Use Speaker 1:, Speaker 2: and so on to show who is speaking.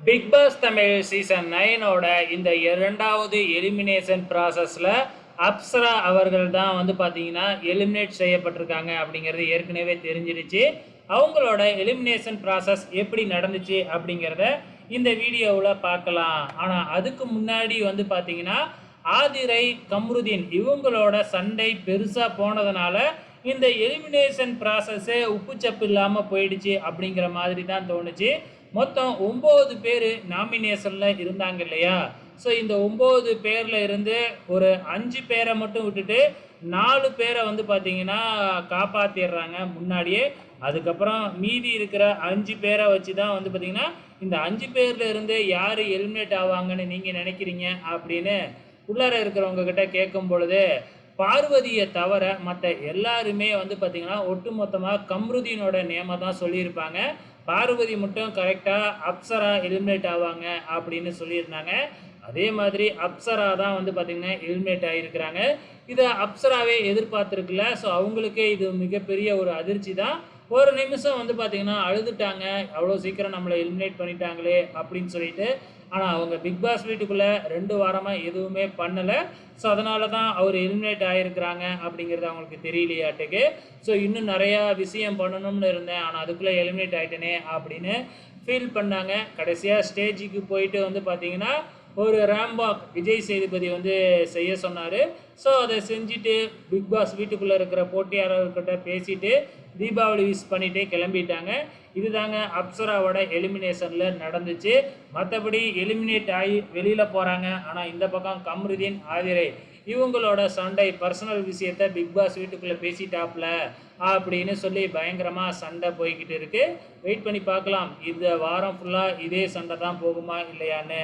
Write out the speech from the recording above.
Speaker 1: Big pass Tamil season 9ஓட இந்த இரண்டாவது elimination ப்ராசஸில் அப்சரா அவர்கள் தான் வந்து பார்த்தீங்கன்னா எலிமினேட் செய்யப்பட்டிருக்காங்க அப்படிங்கிறது ஏற்கனவே தெரிஞ்சிருச்சு. அவங்களோட எலிமினேஷன் ப்ராசஸ் எப்படி நடந்துச்சு அப்படிங்கிறத இந்த வீடியோவில் பார்க்கலாம். ஆனால் அதுக்கு முன்னாடி வந்து பார்த்தீங்கன்னா ஆதிரை கம்ருதீன் இவங்களோட சண்டை பெருசாக போனதுனால இந்த எலிமினேஷன் ப்ராசஸே உப்புச்சப்பு இல்லாமல் போயிடுச்சு அப்படிங்கிற மாதிரி தான் தோணுச்சு. மொத்தம் 9 பேர் நாமினேஷனில் இருந்தாங்க இல்லையா? ஸோ இந்த 9 பேரில் இருந்து ஒரு 5 பேரை மட்டும் விட்டுட்டு 4 பேரை வந்து பார்த்தீங்கன்னா காப்பாற்றிடுறாங்க முன்னாடியே. அதுக்கப்புறம் மீதி இருக்கிற 5 பேரை வச்சு தான் வந்து பார்த்தீங்கன்னா இந்த 5 பேரில் இருந்து யார் எலிமினேட் ஆவாங்கன்னு நீங்கள் நினைக்கிறீங்க அப்படின்னு உள்ளார இருக்கிறவங்க கிட்ட கேட்கும் பொழுது பார்வதியை தவிர மற்ற எல்லாருமே வந்து பார்த்திங்கன்னா ஒட்டுமொத்தமாக கம்ருதீனோட நேமை தான் சொல்லியிருப்பாங்க. பார்வதி மட்டும் கரெக்டாக அப்சரா எலிமினேட் ஆவாங்க அப்படின்னு சொல்லியிருந்தாங்க. அதே மாதிரி அப்சரா தான் வந்து பார்த்திங்கன்னா எலிமினேட் ஆகியிருக்கிறாங்க. இதை அப்சராவே எதிர்பார்த்துருக்குல்ல. ஸோ அவங்களுக்கே இது மிகப்பெரிய ஒரு அதிர்ச்சி தான். ஒரு நிமிஷம் வந்து பார்த்திங்கன்னா அழுதுட்டாங்க, அவ்வளோ சீக்கிரம் நம்மளை எலிமினேட் பண்ணிட்டாங்களே அப்படின்னு சொல்லிட்டு. ஆனால் அவங்க பிக் பாஸ் வீட்டுக்குள்ளே 2 வாரமாக எதுவுமே பண்ணலை. ஸோ அதனால தான் அவர் எலிமினேட் ஆகிருக்கிறாங்க அப்படிங்கிறது அவங்களுக்கு தெரியலையாட்டுக்கு. ஸோ இன்னும் நிறையா விஷயம் பண்ணணும்னு இருந்தேன், ஆனால் அதுக்குள்ளே எலிமினேட் ஆகிட்டேனே அப்படின்னு ஃபீல் பண்ணாங்க. கடைசியாக ஸ்டேஜுக்கு போயிட்டு வந்து பார்த்திங்கன்னா ஒரு ரேம்பாக் விஜய் சேதுபதி வந்து செய்ய சொன்னார். ஸோ அதை செஞ்சுட்டு பிக் பாஸ் வீட்டுக்குள்ளே இருக்கிற போட்டியாளர்கிட்ட பேசிட்டு தீபாவளி விஷ் பண்ணிவிட்டு கிளம்பிட்டாங்க. இது தாங்க அப்சராவோட எலிமினேஷனில் நடந்துச்சு. மற்றபடி எலிமினேட் ஆகி வெளியில் போகிறாங்க. ஆனால் இந்த பக்கம் கம்ருதீன் ஆதிரை இவங்களோட சண்டை பர்சனல் விஷயத்த பிக் பாஸ் வீட்டுக்குள்ளே பேசிட்டாப்ல அப்படின்னு சொல்லி பயங்கரமாக சண்டை போய்கிட்டு இருக்குது. வெயிட் பண்ணி பார்க்கலாம், இந்த வாரம் ஃபுல்லாக இதே சண்டை தான் போகுமா இல்லையான்னு.